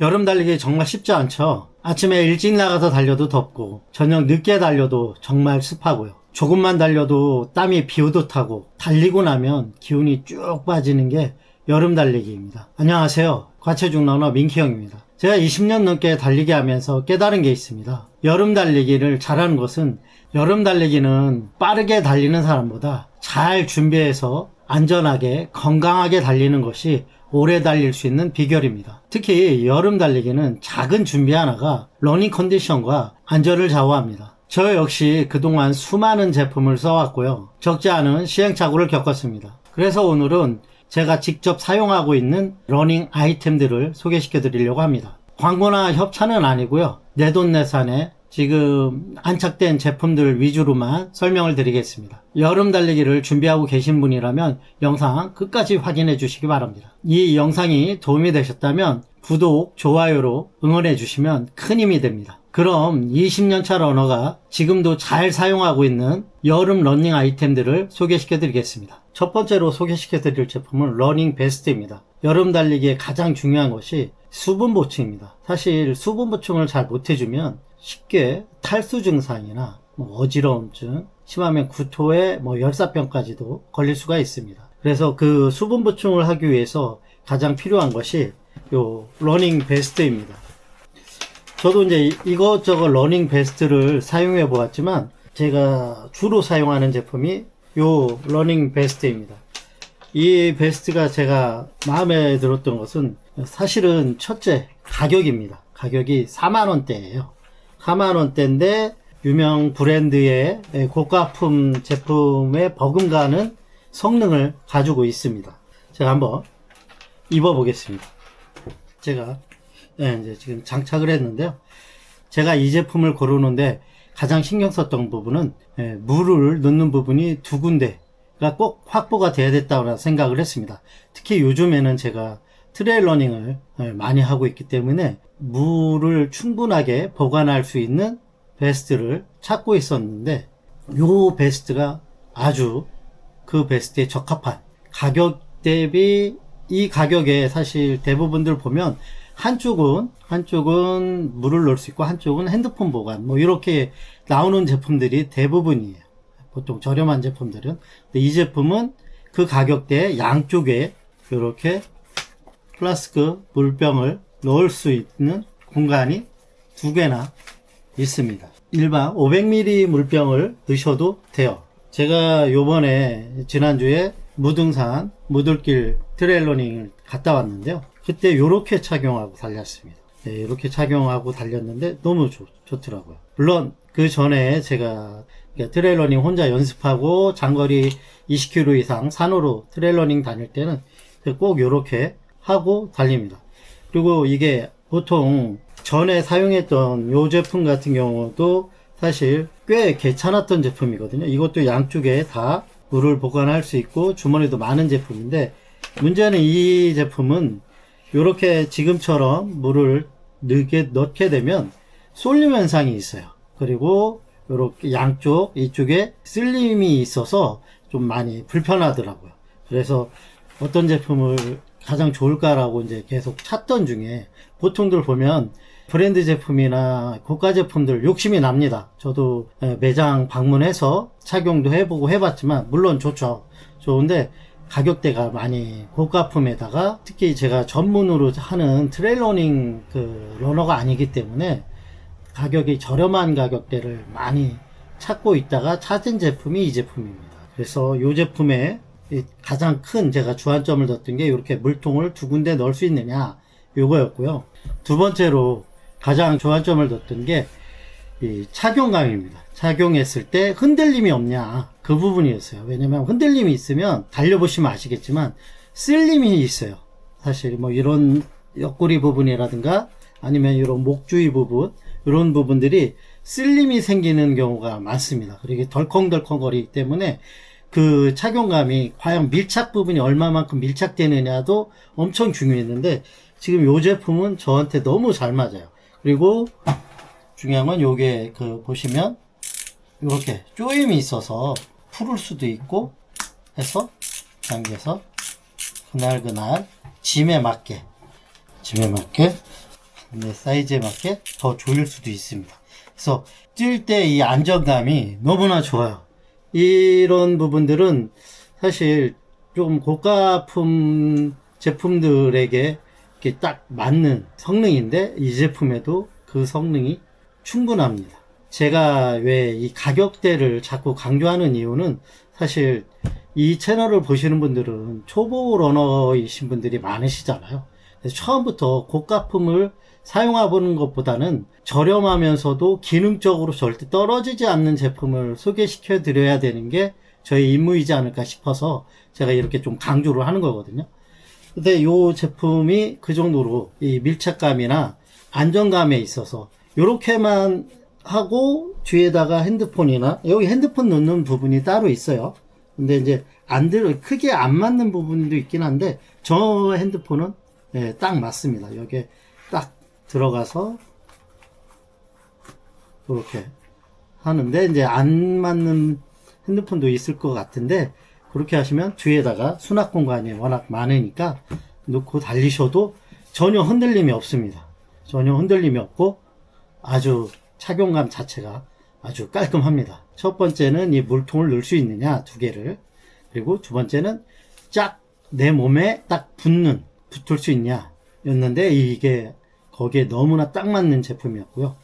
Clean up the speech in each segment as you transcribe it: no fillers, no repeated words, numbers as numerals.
여름 달리기 정말 쉽지 않죠. 아침에 일찍 나가서 달려도 덥고 저녁 늦게 달려도 정말 습하고요. 조금만 달려도 땀이 비오듯 하고 달리고 나면 기운이 쭉 빠지는 게 여름 달리기입니다. 안녕하세요. 과체중 러너 민키형입니다. 제가 20년 넘게 달리기 하면서 깨달은 게 있습니다. 여름 달리기를 잘하는 것은 여름 달리기는 빠르게 달리는 사람보다 잘 준비해서 안전하게 건강하게 달리는 것이 오래 달릴 수 있는 비결입니다. 특히 여름 달리기는 작은 준비 하나가 러닝 컨디션과 안전을 좌우합니다. 저 역시 그동안 수많은 제품을 써왔고요. 적지 않은 시행착오를 겪었습니다. 그래서 오늘은 제가 직접 사용하고 있는 러닝 아이템들을 소개시켜 드리려고 합니다. 광고나 협찬은 아니고요. 내돈내산에 지금 안착된 제품들 위주로만 설명을 드리겠습니다. 여름 달리기를 준비하고 계신 분이라면 영상 끝까지 확인해 주시기 바랍니다. 이 영상이 도움이 되셨다면 구독, 좋아요로 응원해 주시면 큰 힘이 됩니다. 그럼 20년차 러너가 지금도 잘 사용하고 있는 여름 러닝 아이템들을 소개시켜 드리겠습니다. 첫 번째로 소개시켜 드릴 제품은 러닝 베스트입니다. 여름 달리기에 가장 중요한 것이 수분 보충입니다. 사실 수분 보충을 잘 못해주면 쉽게 탈수 증상이나 어지러움증, 심하면 구토에 열사병까지도 걸릴 수가 있습니다. 그래서 그 수분 보충을 하기 위해서 가장 필요한 것이 요 러닝 베스트입니다. 저도 이제 이것저것 러닝 베스트를 사용해 보았지만 제가 주로 사용하는 제품이 요 러닝 베스트입니다. 이 베스트가 제가 마음에 들었던 것은 사실은 첫째 가격입니다. 가격이 4만원대예요. 4만원대인데 유명 브랜드의 고가품 제품에 버금가는 성능을 가지고 있습니다. 제가 한번 입어보겠습니다. 제가 이제 지금 장착을 했는데요. 제가 이 제품을 고르는데 가장 신경 썼던 부분은 물을 넣는 부분이 두 군데가 꼭 확보가 돼야 됐다고 생각을 했습니다. 특히 요즘에는 제가 트레일 러닝을 많이 하고 있기 때문에 물을 충분하게 보관할 수 있는 베스트를 찾고 있었는데 요 베스트가 아주 그 베스트에 적합한 가격 대비 이 가격에 사실 대부분들 보면 한쪽은 물을 넣을 수 있고 한쪽은 핸드폰 보관 이렇게 나오는 제품들이 대부분이에요. 보통 저렴한 제품들은. 근데 이 제품은 그 가격대에 양쪽에 이렇게 플라스크 물병을 넣을 수 있는 공간이 두 개나 있습니다. 일반 500ml 물병을 넣으셔도 돼요. 제가 요번에 지난주에 무등산 무들길 트레일 러닝을 갔다 왔는데요. 그때 요렇게 착용하고 달렸습니다. 네, 이렇게 착용하고 달렸는데 너무 좋더라고요. 물론 그 전에 제가 트레일 러닝 혼자 연습하고 장거리 20km 이상 산으로 트레일 러닝 다닐 때는 꼭 요렇게 하고 달립니다. 그리고 이게 보통 전에 사용했던 요 제품 같은 경우도 사실 꽤 괜찮았던 제품이거든요. 이것도 양쪽에 다 물을 보관할 수 있고 주머니도 많은 제품인데 문제는 이 제품은 이렇게 지금처럼 물을 넣게 되면 쏠림 현상이 있어요. 그리고 이렇게 양쪽 이쪽에 쓸림이 있어서 좀 많이 불편하더라고요. 그래서 어떤 제품을 가장 좋을까라고 이제 계속 찾던 중에 보통들 보면 브랜드 제품이나 고가 제품들 욕심이 납니다. 저도 매장 방문해서 착용도 해보고 해봤지만 물론 좋죠. 좋은데 가격대가 많이 고가품에다가 특히 제가 전문으로 하는 트레일 러닝 러너가 아니기 때문에 가격이 저렴한 가격대를 많이 찾고 있다가 찾은 제품이 이 제품입니다. 그래서 이 제품에 가장 큰 제가 주안점을 뒀던 게 이렇게 물통을 두 군데 넣을 수 있느냐 요거였고요. 두 번째로 가장 주안점을 뒀던 게 이 착용감입니다. 착용했을 때 흔들림이 없냐 그 부분이었어요. 왜냐면 흔들림이 있으면 달려보시면 아시겠지만 쓸림이 있어요. 사실 이런 옆구리 부분이라든가 아니면 이런 목 주위 부분 이런 부분들이 쓸림이 생기는 경우가 많습니다. 그리고 덜컹덜컹 거리기 때문에 그 착용감이 과연 밀착 부분이 얼마만큼 밀착되느냐도 엄청 중요했는데 지금 이 제품은 저한테 너무 잘 맞아요. 그리고 중요한 건 요게 보시면 이렇게 조임이 있어서 풀을 수도 있고 해서 당겨서 그날그날 짐에 맞게 내 사이즈에 맞게 더 조일 수도 있습니다. 그래서 뛸 때 이 안정감이 너무나 좋아요. 이런 부분들은 사실 좀 고가품 제품들에게 이렇게 딱 맞는 성능인데 이 제품에도 그 성능이 충분합니다. 제가 왜 이 가격대를 자꾸 강조하는 이유는 사실 이 채널을 보시는 분들은 초보 러너이신 분들이 많으시잖아요. 그래서 처음부터 고가품을 사용해보는 것보다는 저렴하면서도 기능적으로 절대 떨어지지 않는 제품을 소개시켜 드려야 되는 게 저의 임무이지 않을까 싶어서 제가 이렇게 좀 강조를 하는 거거든요. 근데 이 제품이 그 정도로 이 밀착감이나 안정감에 있어서 이렇게만 하고 뒤에다가 핸드폰이나 여기 핸드폰 넣는 부분이 따로 있어요. 근데 이제 크게 안 맞는 부분도 있긴 한데 저 핸드폰은 네, 딱 맞습니다. 여기에 딱 들어가서 이렇게 하는데 이제 안 맞는 핸드폰도 있을 것 같은데 그렇게 하시면 뒤에다가 수납 공간이 워낙 많으니까 놓고 달리셔도 전혀 흔들림이 없습니다. 전혀 흔들림이 없고 아주 착용감 자체가 아주 깔끔합니다. 첫 번째는 이 물통을 넣을 수 있느냐, 두 개를. 그리고 두 번째는 쫙 내 몸에 딱 붙을 수 있냐, 였는데 이게 거기에 너무나 딱 맞는 제품이었고요.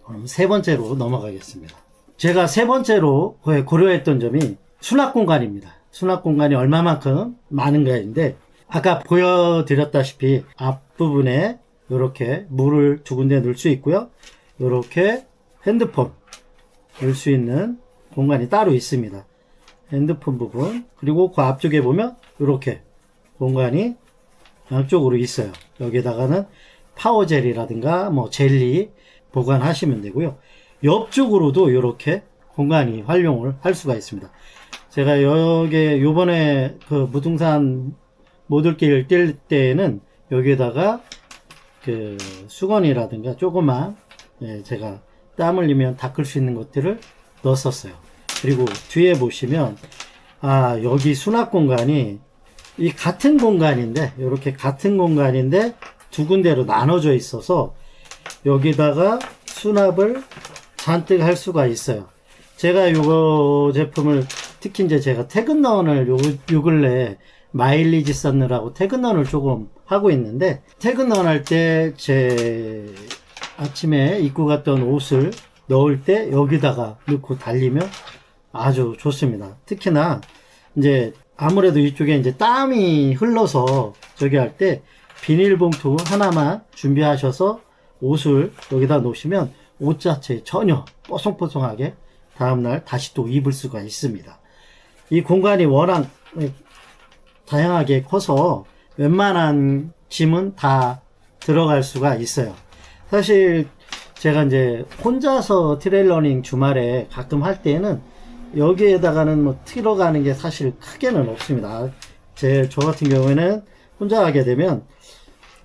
그럼 세 번째로 넘어가겠습니다. 제가 세 번째로 고려했던 점이 수납 공간입니다. 수납 공간이 얼마만큼 많은가인데 아까 보여드렸다시피 앞부분에 이렇게 물을 두 군데 넣을 수 있고요. 이렇게 핸드폰 넣을 수 있는 공간이 따로 있습니다. 핸드폰 부분, 그리고 그 앞쪽에 보면 이렇게 공간이 양쪽으로 있어요. 여기다가는 파워젤이라든가 뭐 젤리 보관하시면 되고요. 옆쪽으로도 이렇게 공간이 활용을 할 수가 있습니다. 제가 여기 요번에 그 무등산 모들길 뛸 때에는 여기에다가 그 수건이라든가 조그만 제가 땀 흘리면 닦을 수 있는 것들을 넣었었어요. 그리고 뒤에 보시면 여기 수납 공간이 이 같은 공간인데 이렇게 같은 공간인데 두 군데로 나눠져 있어서 여기다가 수납을 잔뜩 할 수가 있어요. 제가 요거 제품을 특히 이제 제가 퇴근런을 요 근래 마일리지 쌓느라고 퇴근런을 조금 하고 있는데 퇴근런 할 때 제 아침에 입고 갔던 옷을 넣을 때 여기다가 넣고 달리면 아주 좋습니다. 특히나 이제 아무래도 이쪽에 이제 땀이 흘러서 저기 할 때 비닐봉투 하나만 준비하셔서 옷을 여기다 놓으시면 옷 자체 전혀 뽀송뽀송하게 다음날 다시 또 입을 수가 있습니다. 이 공간이 워낙 다양하게 커서 웬만한 짐은 다 들어갈 수가 있어요. 사실 제가 이제 혼자서 트레일러닝 주말에 가끔 할 때는 여기에다가는 뭐 들어가는 게 사실 크게는 없습니다. 저 같은 경우에는 혼자 하게 되면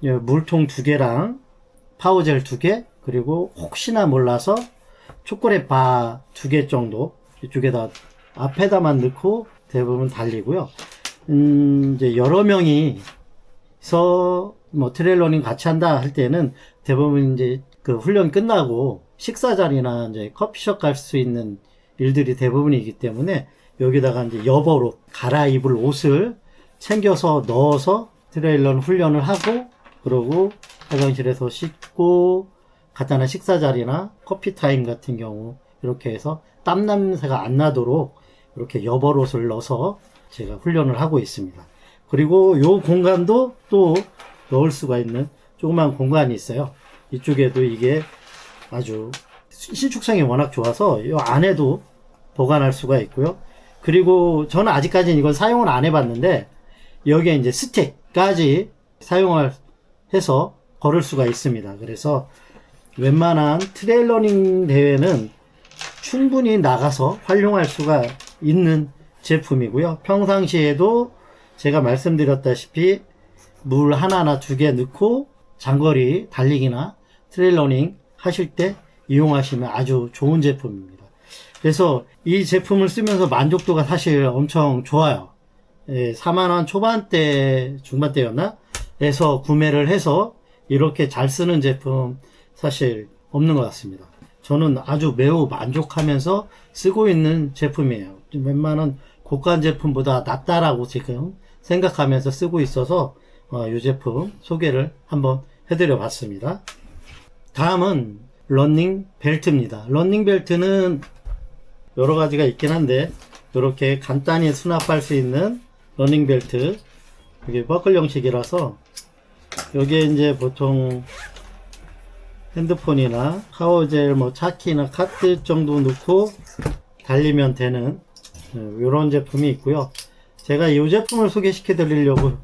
물통 2개랑 파우젤 2개, 그리고 혹시나 몰라서 초콜릿 바 2개 정도 이쪽에다 앞에다만 넣고 대부분 달리고요. 이제 여러 명이서 뭐 트레일러닝 같이 한다 할 때는 대부분 이제 그 훈련 끝나고 식사 자리나 이제 커피숍 갈 수 있는 일들이 대부분이기 때문에 여기다가 이제 여보로 갈아입을 옷을 챙겨서 넣어서 트레일러 훈련을 하고 그러고 화장실에서 씻고 간단한 식사 자리나 커피 타임 같은 경우 이렇게 해서 땀 냄새가 안 나도록 이렇게 여벌옷을 넣어서 제가 훈련을 하고 있습니다. 그리고 요 공간도 또 넣을 수가 있는 조그만 공간이 있어요. 이쪽에도 이게 아주 신축성이 워낙 좋아서 이 안에도 보관할 수가 있고요. 그리고 저는 아직까지는 이건 사용을 안 해봤는데 여기에 이제 스틱까지 사용을 해서 걸을 수가 있습니다. 그래서 웬만한 트레일러닝 대회는 충분히 나가서 활용할 수가 있는 제품이고요. 평상시에도 제가 말씀드렸다시피 물 하나나 2개 넣고 장거리 달리기나 트레일러닝 하실 때 이용하시면 아주 좋은 제품입니다. 그래서 이 제품을 쓰면서 만족도가 사실 엄청 좋아요. 4만원 초반대, 중반대였나? 에서 구매를 해서 이렇게 잘 쓰는 제품 사실 없는 것 같습니다. 저는 아주 매우 만족하면서 쓰고 있는 제품이에요. 웬만한 고가 제품보다 낫다라고 지금 생각하면서 쓰고 있어서 이 제품 소개를 한번 해드려 봤습니다. 다음은 러닝 벨트입니다. 러닝 벨트는 여러 가지가 있긴 한데 이렇게 간단히 수납할 수 있는 러닝 벨트, 이게 버클 형식이라서 여기에 이제 보통 핸드폰이나 파워젤, 뭐 차키나 카드 정도 넣고 달리면 되는 이런 제품이 있고요. 제가 이 제품을 소개시켜 드리려고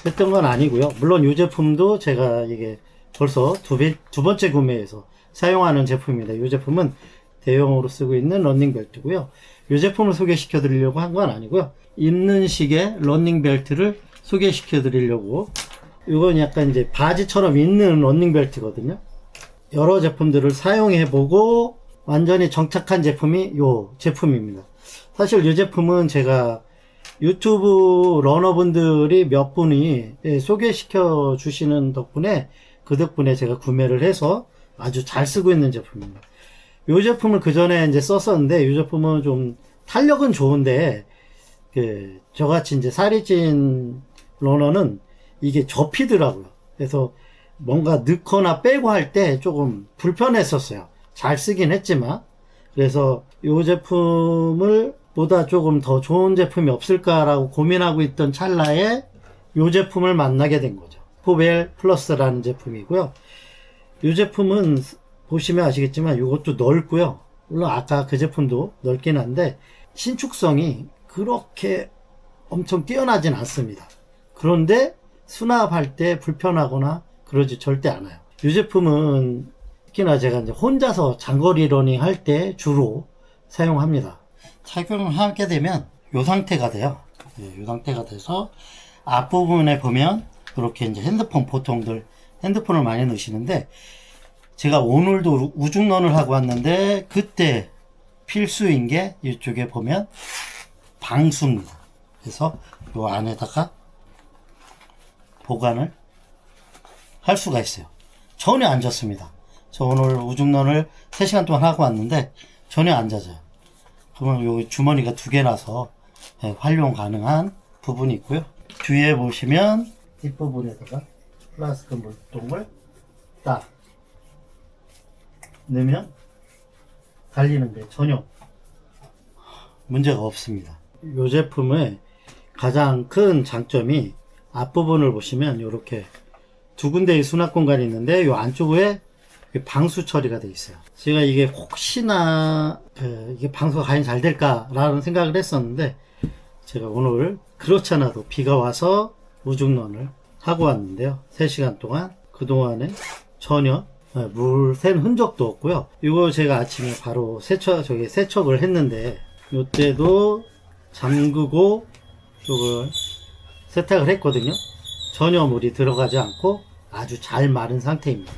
했던 건 아니고요. 물론 이 제품도 제가 이게 벌써 두 번째 구매해서 사용하는 제품입니다. 이 제품은 대용으로 쓰고 있는 러닝벨트고요. 이 제품을 소개시켜 드리려고 한 건 아니고요. 입는 식의 러닝벨트를 소개시켜 드리려고. 이건 약간 이제 바지처럼 입는 러닝벨트거든요. 여러 제품들을 사용해 보고 완전히 정착한 제품이 이 제품입니다. 사실 이 제품은 제가 유튜브 러너분들이 몇 분이 소개시켜 주시는 덕분에, 그 덕분에 제가 구매를 해서 아주 잘 쓰고 있는 제품입니다. 이 제품을 그 전에 이제 썼었는데, 이 제품은 좀 탄력은 좋은데, 저같이 이제 살이 찐 러너는 이게 접히더라고요. 그래서 뭔가 넣거나 빼고 할 때 조금 불편했었어요. 잘 쓰긴 했지만. 그래서 이 제품을 보다 조금 더 좋은 제품이 없을까라고 고민하고 있던 찰나에 이 제품을 만나게 된 거죠. 포벨 플러스라는 제품이고요. 이 제품은 보시면 아시겠지만 이것도 넓고요. 물론 아까 그 제품도 넓긴 한데 신축성이 그렇게 엄청 뛰어나진 않습니다. 그런데 수납할 때 불편하거나 그러지 절대 않아요. 이 제품은 특히나 제가 이제 혼자서 장거리 러닝 할 때 주로 사용합니다. 착용을 하게 되면 이 상태가 돼요. 이 상태가 돼서 앞부분에 보면 이렇게 이제 핸드폰, 보통들 핸드폰을 많이 넣으시는데, 제가 오늘도 우중런을 하고 왔는데 그때 필수인 게 이쪽에 보면 방수입니다. 그래서 이 안에다가 보관을 할 수가 있어요. 전혀 안 젖습니다. 저 오늘 우중런을 3시간 동안 하고 왔는데 전혀 안 젖어요. 그러면 여기 주머니가 2개 나서 활용 가능한 부분이 있고요. 뒤에 보시면 뒷부분에다가 플라스틱 물통을 딱 넣으면 달리는데 전혀 문제가 없습니다. 이 제품의 가장 큰 장점이 앞부분을 보시면 이렇게 두 군데의 수납 공간이 있는데 이 안쪽에 방수 처리가 되어 있어요. 제가 이게 혹시나 이게 방수가 과연 잘 될까라는 생각을 했었는데, 제가 오늘 그렇지 않아도 비가 와서 우중런을 하고 왔는데요. 3시간 동안 그동안에 전혀 물 샌 흔적도 없고요. 이거 제가 아침에 바로 세척을 했는데, 이때도 잠그고 이걸 세탁을 했거든요. 전혀 물이 들어가지 않고 아주 잘 마른 상태입니다.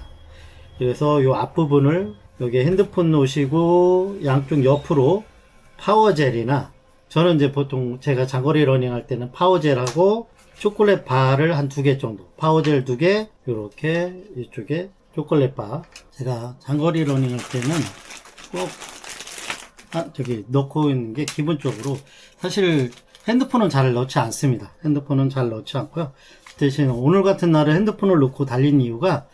그래서 이 앞부분을 여기 핸드폰 놓으시고 양쪽 옆으로 파워젤이나, 저는 이제 보통 제가 장거리 러닝 할 때는 파워젤하고 초콜릿 바를 한 2개 정도, 파워젤 2개, 이렇게 이쪽에 초콜릿 바, 제가 장거리 러닝 할 때는 꼭 저기 넣고 있는 게 기본적으로, 사실 핸드폰은 잘 넣지 않습니다. 핸드폰은 잘 넣지 않고요. 대신 오늘 같은 날은 핸드폰을 넣고 달린 이유가,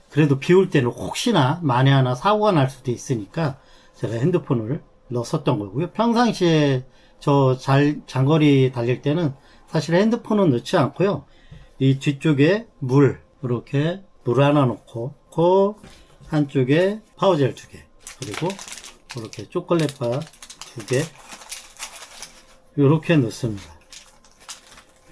그래도 비 올 때는 혹시나 만에 하나 사고가 날 수도 있으니까 제가 핸드폰을 넣었었던 거고요. 평상시에 장거리 달릴 때는 사실 핸드폰은 넣지 않고요. 이 뒤쪽에 이렇게 물 하나 넣고, 한쪽에 파워젤 2개, 그리고 이렇게 초콜릿바 2개, 이렇게 넣습니다.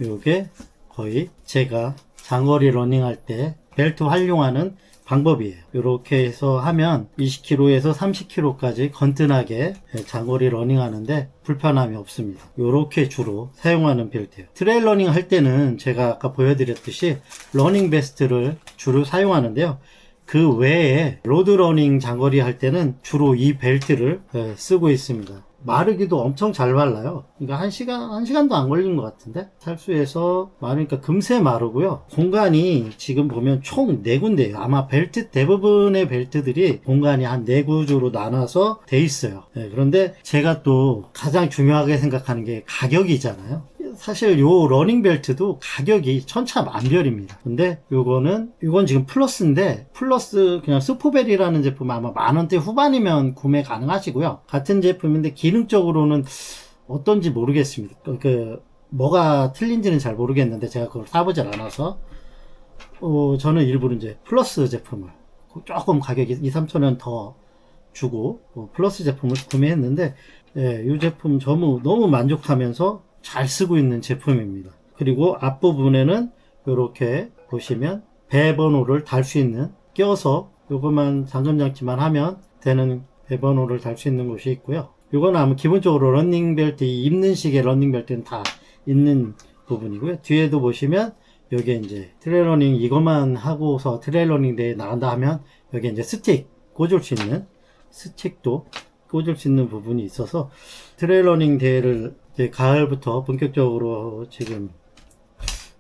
이게 거의 제가 장거리 러닝할 때 벨트 활용하는 방법이에요. 이렇게 해서 하면 20km에서 30km까지 건전하게 장거리 러닝 하는데 불편함이 없습니다. 이렇게 주로 사용하는 벨트예요. 트레일 러닝 할 때는 제가 아까 보여드렸듯이 러닝 베스트를 주로 사용하는데요. 그 외에 로드 러닝 장거리 할 때는 주로 이 벨트를 쓰고 있습니다. 마르기도 엄청 잘 말라요. 그러니까 한 시간도 안 걸리는 것 같은데? 탈수해서 마르니까 금세 마르고요. 공간이 지금 보면 총 4군데예요. 아마 대부분의 벨트들이 공간이 한 4구조로 나눠서 돼 있어요. 네, 그런데 제가 또 가장 중요하게 생각하는 게 가격이잖아요. 사실 요 러닝벨트도 가격이 천차만별입니다. 근데 이건 지금 플러스인데, 플러스 그냥 스포벨이라는 제품 아마 10,000원대 후반이면 구매 가능하시고요. 같은 제품인데 기능적으로는 어떤지 모르겠습니다. 뭐가 틀린지는 잘 모르겠는데 제가 그걸 사보질 않아서 저는 일부러 이제 플러스 제품을 조금 가격이 2-3,000원 더 주고 플러스 제품을 구매했는데, 이 제품 너무 만족하면서 잘 쓰고 있는 제품입니다. 그리고 앞부분에는 이렇게 보시면 배번호를 달 수 있는, 껴서 요것만 잠금장치만 하면 되는 배번호를 달 수 있는 곳이 있고요. 요거는 아마 기본적으로 러닝벨트, 입는 식의 러닝벨트는 다 있는 부분이고요. 뒤에도 보시면 여기에 이제 트레일러닝 이것만 하고서 트레일러닝 대회 나간다 하면 여기 이제 스틱 꽂을 수 있는, 스틱도 꽂을 수 있는 부분이 있어서 트레일러닝 대회를 이제 가을부터 본격적으로, 지금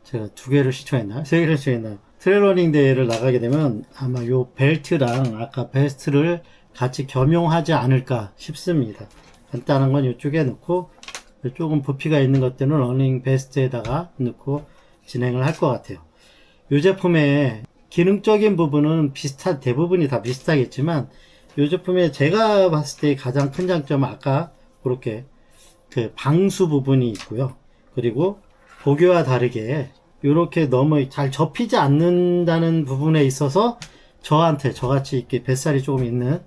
제가 2개를 시청했나요? 3개를 시청했나요? 트레일러닝 대회를 나가게 되면 아마 요 벨트랑 아까 베스트를 같이 겸용하지 않을까 싶습니다. 간단한 건 이쪽에 넣고, 조금 부피가 있는 것들은 러닝 베스트에다가 넣고 진행을 할 것 같아요. 이 제품의 기능적인 부분은 대부분이 다 비슷하겠지만, 이 제품에 제가 봤을 때 가장 큰 장점은 아까 그렇게 그 방수 부분이 있고요. 그리고 보기와 다르게 이렇게 너무 잘 접히지 않는다는 부분에 있어서 저같이 이렇게 뱃살이 조금 있는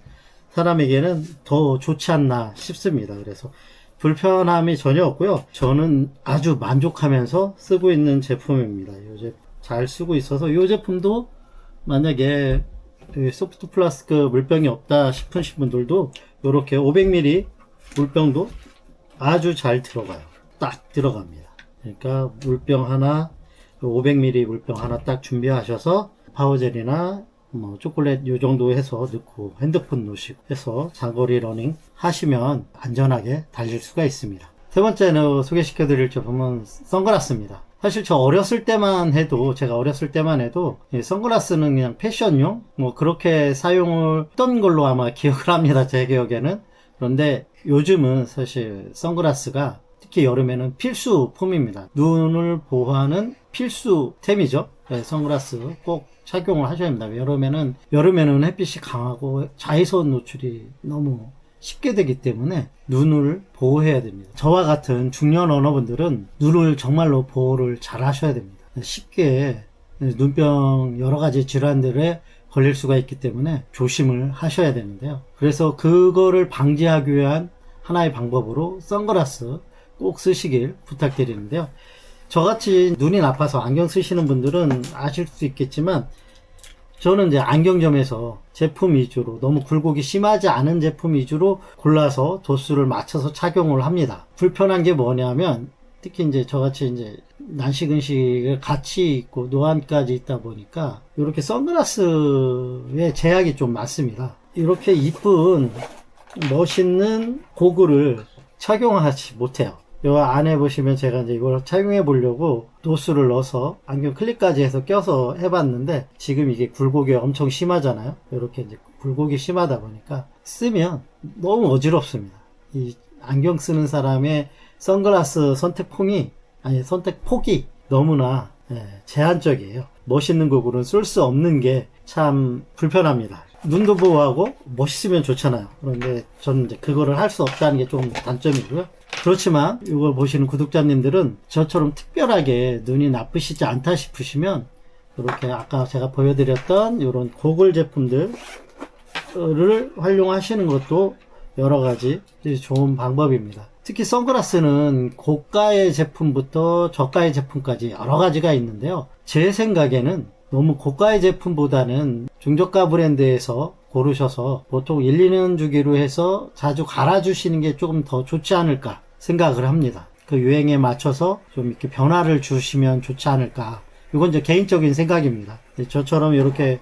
사람에게는 더 좋지 않나 싶습니다. 그래서 불편함이 전혀 없고요. 저는 아주 만족하면서 쓰고 있는 제품입니다. 잘 쓰고 있어서 이 제품도 만약에 소프트 플라스크 물병이 없다 싶으신 분들도 이렇게 500ml 물병도 아주 잘 들어가요. 딱 들어갑니다. 그러니까 물병 하나, 500ml 물병 하나 딱 준비하셔서 파워젤이나 뭐 초콜릿 요 정도 해서 넣고 핸드폰 놓으시고 해서 장거리 러닝 하시면 안전하게 달릴 수가 있습니다. 세 번째로 소개시켜 드릴 제품은 선글라스입니다. 사실 제가 어렸을 때만 해도 선글라스는 그냥 패션용 뭐 그렇게 사용을 했던 걸로 아마 기억을 합니다. 제 기억에는. 그런데 요즘은 사실 선글라스가 특히 여름에는 필수품입니다. 눈을 보호하는 필수템이죠. 네, 선글라스 꼭 착용을 하셔야 합니다. 여름에는 햇빛이 강하고 자외선 노출이 너무 쉽게 되기 때문에 눈을 보호해야 됩니다. 저와 같은 중년 언어분들은 눈을 정말로 보호를 잘 하셔야 됩니다. 쉽게 눈병 여러 가지 질환들에 걸릴 수가 있기 때문에 조심을 하셔야 되는데요. 그래서 그거를 방지하기 위한 하나의 방법으로 선글라스 꼭 쓰시길 부탁드리는데요. 저같이 눈이 나빠서 안경 쓰시는 분들은 아실 수 있겠지만, 저는 이제 안경점에서 제품 위주로, 너무 굴곡이 심하지 않은 제품 위주로 골라서 도수를 맞춰서 착용을 합니다. 불편한 게 뭐냐면, 특히 이제 저같이 이제 난시근식을 같이 있고 노안까지 있다 보니까 이렇게 선글라스에 제약이 좀 많습니다. 이렇게 이쁜 멋있는 고글을 착용하지 못해요. 요 안에 보시면 제가 이제 이걸 착용해 보려고 도수를 넣어서 안경 클립까지 해서 껴서 해봤는데, 지금 이게 굴곡이 엄청 심하잖아요. 이렇게 이제 굴곡이 심하다 보니까 쓰면 너무 어지럽습니다. 이 안경 쓰는 사람의 선글라스 선택폭이 너무나 제한적이에요. 멋있는 고글은 쓸 수 없는 게 참 불편합니다. 눈도 보호하고 멋있으면 좋잖아요. 그런데 저는 이제 그거를 할 수 없다는 게 좀 단점이고요. 그렇지만 이걸 보시는 구독자님들은 저처럼 특별하게 눈이 나쁘시지 않다 싶으시면 이렇게 아까 제가 보여드렸던 이런 고글 제품들을 활용하시는 것도 여러 가지 좋은 방법입니다. 특히 선글라스는 고가의 제품부터 저가의 제품까지 여러 가지가 있는데요. 제 생각에는 너무 고가의 제품보다는 중저가 브랜드에서 고르셔서 보통 1, 2년 주기로 해서 자주 갈아주시는 게 조금 더 좋지 않을까 생각을 합니다. 그 유행에 맞춰서 좀 이렇게 변화를 주시면 좋지 않을까. 이건 제 개인적인 생각입니다. 저처럼 이렇게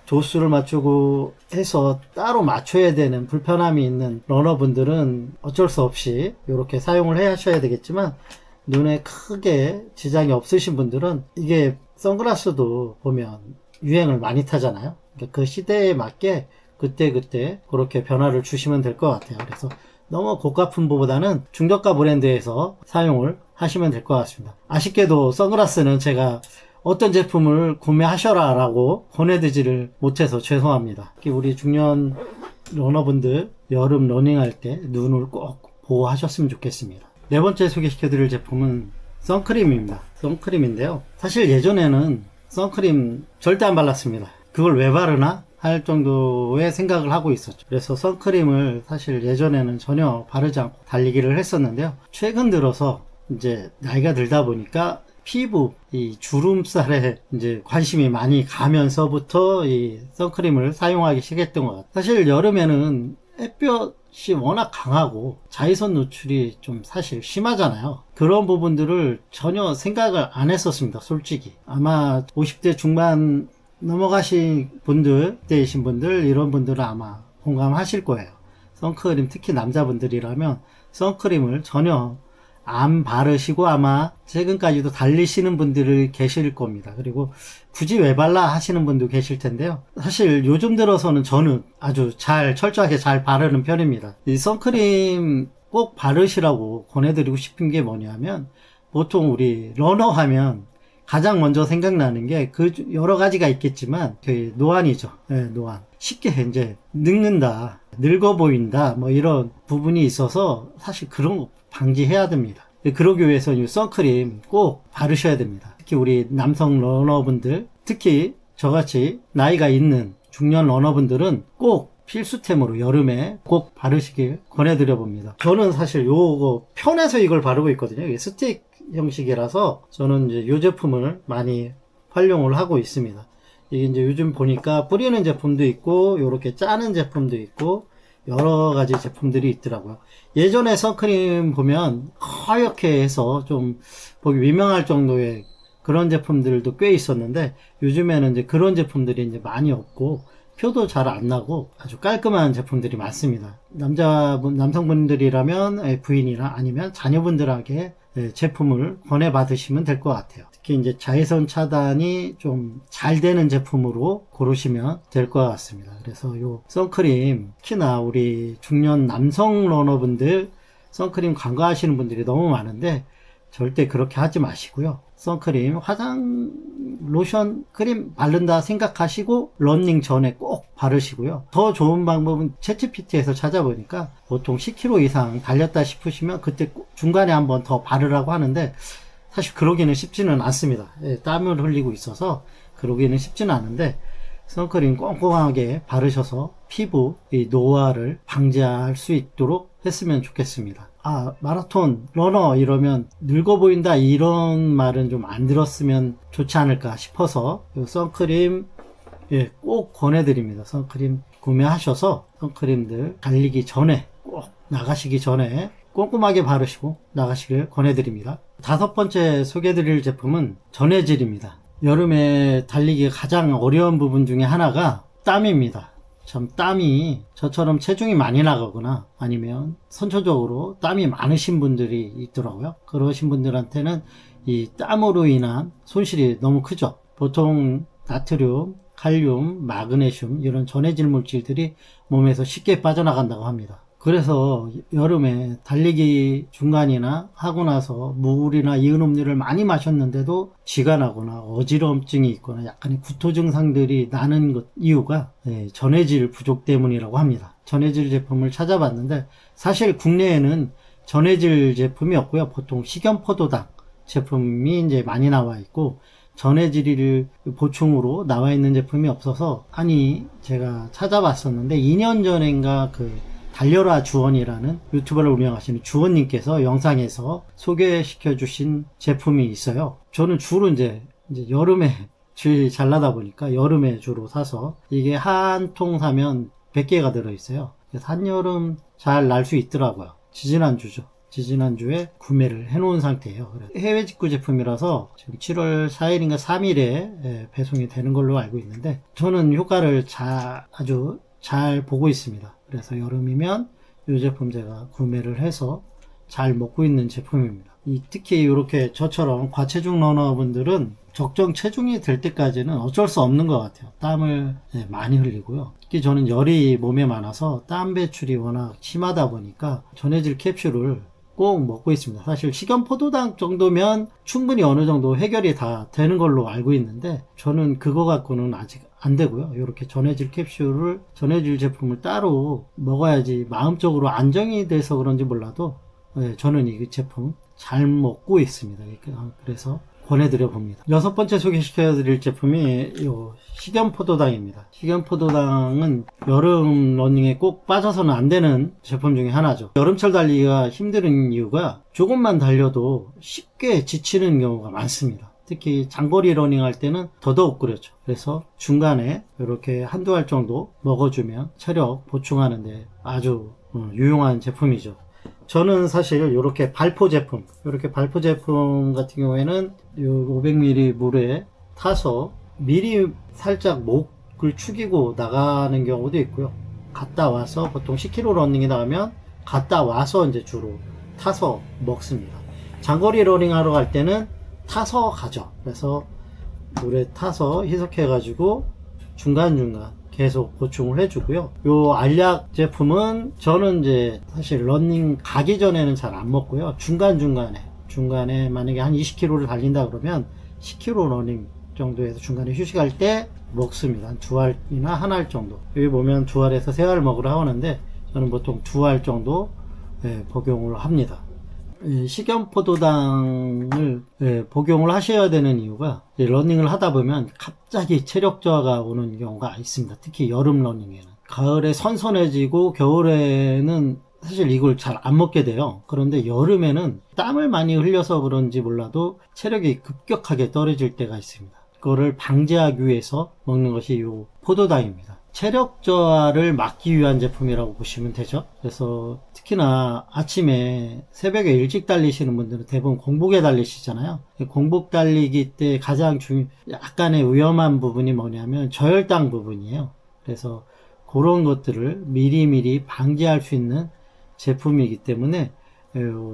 도수를 맞추고 해서 따로 맞춰야 되는 불편함이 있는 러너분들은 어쩔 수 없이 이렇게 사용을 해 하셔야 되겠지만, 눈에 크게 지장이 없으신 분들은 이게 선글라스도 보면 유행을 많이 타잖아요. 그러니까 그 시대에 맞게 그때그때 그렇게 변화를 주시면 될 것 같아요. 그래서 너무 고가품보다는 중저가 브랜드에서 사용을 하시면 될 것 같습니다. 아쉽게도 선글라스는 제가 어떤 제품을 구매하셔라 라고 보내드지를 못해서 죄송합니다. 특히 우리 중년 러너분들 여름 러닝할 때 눈을 꼭 보호하셨으면 좋겠습니다. 네 번째 소개시켜드릴 제품은 선크림입니다. 선크림인데요. 사실 예전에는 선크림 절대 안 발랐습니다. 그걸 왜 바르나 할 정도의 생각을 하고 있었죠. 그래서 선크림을 사실 예전에는 전혀 바르지 않고 달리기를 했었는데요. 최근 들어서 이제 나이가 들다 보니까 피부, 이 주름살에 이제 관심이 많이 가면서부터 이 선크림을 사용하기 시작했던 것 같아요. 사실 여름에는 햇볕이 워낙 강하고 자외선 노출이 좀 사실 심하잖아요. 그런 부분들을 전혀 생각을 안 했었습니다. 솔직히. 아마 50대 중반 넘어가신 분들, 때이신 분들, 이런 분들은 아마 공감하실 거예요. 선크림, 특히 남자분들이라면 선크림을 전혀 안 바르시고 아마 최근까지도 달리시는 분들이 계실 겁니다. 그리고 굳이 왜 발라 하시는 분도 계실 텐데요. 사실 요즘 들어서는 저는 아주 철저하게 잘 바르는 편입니다. 이 선크림 꼭 바르시라고 권해드리고 싶은 게 뭐냐면, 보통 우리 러너 하면 가장 먼저 생각나는 게 그 여러 가지가 있겠지만 그 노안이죠. 네, 노안. 쉽게 이제 늙는다, 늙어 보인다, 뭐 이런 부분이 있어서 사실 그런 거 방지해야 됩니다. 그러기 위해서 이 선크림 꼭 바르셔야 됩니다. 특히 우리 남성 러너분들, 특히 저같이 나이가 있는 중년 러너분들은 꼭 필수템으로 여름에 꼭 바르시길 권해드려 봅니다. 저는 사실 요거 편해서 이걸 바르고 있거든요. 이게 스틱 형식이라서 저는 이제 이 제품을 많이 활용을 하고 있습니다. 이게 이제 요즘 보니까 뿌리는 제품도 있고 요렇게 짜는 제품도 있고 여러 가지 제품들이 있더라고요. 예전에 선크림 보면 하얗게 해서 좀 보기 민망할 정도의 그런 제품들도 꽤 있었는데, 요즘에는 이제 그런 제품들이 이제 많이 없고 표도 잘 안 나고 아주 깔끔한 제품들이 많습니다. 남성분들이라면 부인이나 아니면 자녀분들에게 제품을 권해 받으시면 될 것 같아요. 특히 이제 자외선 차단이 좀 잘 되는 제품으로 고르시면 될 것 같습니다. 그래서 요 선크림, 특히나 우리 중년 남성 러너분들 선크림 간과하시는 분들이 너무 많은데 절대 그렇게 하지 마시고요. 선크림, 화장, 로션, 크림 바른다 생각하시고 러닝 전에 꼭 바르시고요. 더 좋은 방법은 챗GPT에서 찾아보니까 보통 10km 이상 달렸다 싶으시면 그때 중간에 한번 더 바르라고 하는데, 사실 그러기는 쉽지는 않습니다. 땀을 흘리고 있어서 그러기는 쉽지는 않은데, 선크림 꼼꼼하게 바르셔서 피부 노화를 방지할 수 있도록 했으면 좋겠습니다. 마라톤 러너 이러면 늙어 보인다 이런 말은 좀 안 들었으면 좋지 않을까 싶어서 이 선크림 꼭 권해드립니다. 선크림 구매하셔서 선크림들 달리기 전에 꼭 나가시기 전에 꼼꼼하게 바르시고 나가시길 권해드립니다. 다섯 번째 소개해드릴 제품은 전해질입니다. 여름에 달리기 가장 어려운 부분 중에 하나가 땀입니다. 참 땀이, 저처럼 체중이 많이 나가거나 아니면 선천적으로 땀이 많으신 분들이 있더라고요. 그러신 분들한테는 이 땀으로 인한 손실이 너무 크죠. 보통 나트륨, 칼륨, 마그네슘 이런 전해질 물질들이 몸에서 쉽게 빠져나간다고 합니다. 그래서 여름에 달리기 중간이나 하고 나서 물이나 이온 음료를 많이 마셨는데도 쥐가 나거나 어지러움증이 있거나 약간의 구토 증상들이 나는 이유가 전해질 부족 때문이라고 합니다. 전해질 제품을 찾아봤는데 사실 국내에는 전해질 제품이 없고요. 보통 식염포도당 제품이 이제 많이 나와 있고, 전해질을 보충으로 나와 있는 제품이 없어서, 제가 찾아봤었는데 2년 전인가 달려라 주원이라는 유튜버를 운영하시는 주원님께서 영상에서 소개시켜 주신 제품이 있어요. 저는 주로 이제 여름에 주위 잘 나다 보니까 여름에 주로 사서, 이게 한 통 사면 100개가 들어있어요. 그래서 한여름 잘 날 수 있더라고요. 지지난주죠. 지지난주에 구매를 해놓은 상태예요. 해외 직구 제품이라서 지금 7월 4일인가 3일에 배송이 되는 걸로 알고 있는데 저는 효과를 아주 잘 보고 있습니다. 그래서 여름이면 이 제품 제가 구매를 해서 잘 먹고 있는 제품입니다. 특히 이렇게 저처럼 과체중 러너분들은 적정 체중이 될 때까지는 어쩔 수 없는 것 같아요. 땀을 많이 흘리고요. 특히 저는 열이 몸에 많아서 땀 배출이 워낙 심하다 보니까 전해질 캡슐을 꼭 먹고 있습니다. 사실 식염포도당 정도면 충분히 어느 정도 해결이 다 되는 걸로 알고 있는데 저는 그거 갖고는 아직 안 되고요. 이렇게 전해질 제품을 따로 먹어야지 마음적으로 안정이 돼서 그런지 몰라도 저는 이 제품 잘 먹고 있습니다. 그래서 권해드려 봅니다. 6번째 소개시켜드릴 제품이 식염포도당입니다. 식염포도당은 여름 러닝에 꼭 빠져서는 안 되는 제품 중에 하나죠. 여름철 달리기가 힘든 이유가 조금만 달려도 쉽게 지치는 경우가 많습니다. 특히 장거리 러닝 할 때는 더더욱 그렇죠. 그래서 중간에 이렇게 한두 알 정도 먹어주면 체력 보충하는데 아주 유용한 제품이죠. 저는 사실 이렇게 발포 제품 같은 경우에는 500ml 물에 타서 미리 살짝 목을 축이고 나가는 경우도 있고요. 갔다 와서 보통 10km 러닝이 나가면 갔다 와서 이제 주로 타서 먹습니다. 장거리 러닝 하러 갈 때는 타서 가죠. 그래서 물에 타서 희석해 가지고 중간중간 계속 보충을 해주고요. 요 알약 제품은 저는 이제 사실 러닝 가기 전에는 잘 안 먹고요. 중간에 만약에 한 20km를 달린다 그러면 10km 러닝 정도에서 중간에 휴식할 때 먹습니다. 한 2알이나 1알 정도. 여기 보면 2알에서 3알 먹으라 하는데 저는 보통 2알 정도 복용을 합니다. 식염포도당을 복용을 하셔야 되는 이유가 러닝을 하다 보면 갑자기 체력 저하가 오는 경우가 있습니다. 특히 여름 러닝에는. 가을에 선선해지고 겨울에는 사실 이걸 잘 안 먹게 돼요. 그런데 여름에는 땀을 많이 흘려서 그런지 몰라도 체력이 급격하게 떨어질 때가 있습니다. 그거를 방지하기 위해서 먹는 것이 이 포도당입니다. 체력 저하를 막기 위한 제품이라고 보시면 되죠. 그래서 특히나 아침에 새벽에 일찍 달리시는 분들은 대부분 공복에 달리시잖아요. 공복 달리기 때 가장 약간의 위험한 부분이 뭐냐면 저혈당 부분이에요. 그래서 그런 것들을 미리미리 방지할 수 있는 제품이기 때문에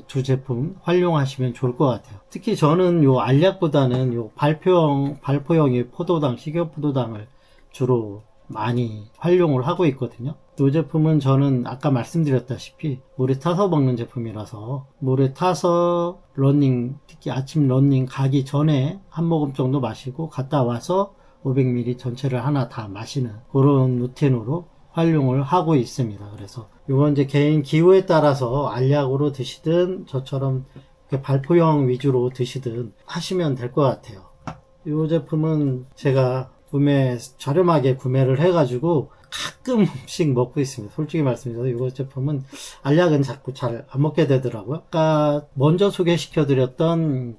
두 제품 활용하시면 좋을 것 같아요. 특히 저는 요 알약보다는 요 발포형의 포도당, 식염포도당을 주로 많이 활용을 하고 있거든요. 이 제품은 저는 아까 말씀드렸다시피 물에 타서 먹는 제품이라서 물에 타서 러닝, 특히 아침 러닝 가기 전에 한 모금 정도 마시고 갔다 와서 500ml 전체를 하나 다 마시는 그런 루틴으로 활용을 하고 있습니다. 그래서 이건 이제 개인 기호에 따라서 알약으로 드시든 저처럼 발포형 위주로 드시든 하시면 될 것 같아요. 이 제품은 제가 저렴하게 구매를 해가지고 가끔씩 먹고 있습니다. 솔직히 말씀드려서 이 제품은 알약은 자꾸 잘 안 먹게 되더라고요. 아까 먼저 소개시켜드렸던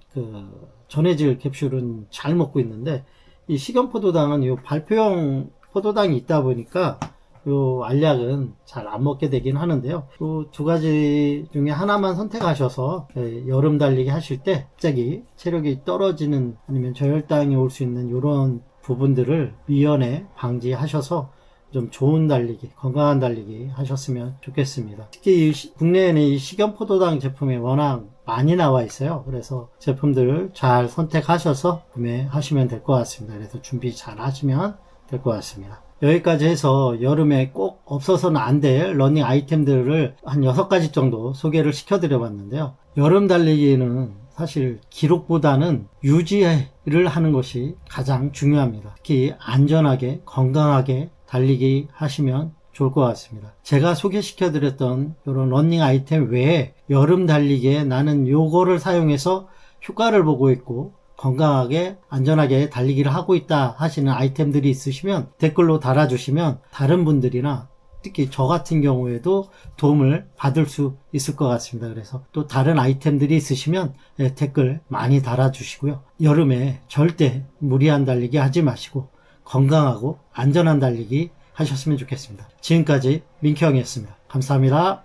전해질 캡슐은 잘 먹고 있는데 이 식염포도당은 이 발포형 포도당이 있다 보니까 요 알약은 잘 안 먹게 되긴 하는데요. 그 두 가지 중에 하나만 선택하셔서 여름 달리기 하실 때 갑자기 체력이 떨어지는 아니면 저혈당이 올 수 있는 이런 부분들을 미연에 방지하셔서 좀 좋은 달리기, 건강한 달리기 하셨으면 좋겠습니다. 특히 국내에는 이 식염포도당 제품이 워낙 많이 나와 있어요. 그래서 제품들을 잘 선택하셔서 구매하시면 될 것 같습니다. 그래서 준비 잘 하시면 될 것 같습니다. 여기까지 해서 여름에 꼭 없어서는 안 될 러닝 아이템들을 한 6가지 정도 소개를 시켜드려 봤는데요. 여름 달리기는 사실 기록보다는 유지를 하는 것이 가장 중요합니다. 특히 안전하게 건강하게 달리기 하시면 좋을 것 같습니다. 제가 소개시켜드렸던 이런 러닝 아이템 외에 여름 달리기에 나는 요거를 사용해서 효과를 보고 있고 건강하게 안전하게 달리기를 하고 있다 하시는 아이템들이 있으시면 댓글로 달아주시면 다른 분들이나 특히 저 같은 경우에도 도움을 받을 수 있을 것 같습니다. 그래서 또 다른 아이템들이 있으시면 댓글 많이 달아주시고요. 여름에 절대 무리한 달리기 하지 마시고 건강하고 안전한 달리기 하셨으면 좋겠습니다. 지금까지 민키형이었습니다. 감사합니다.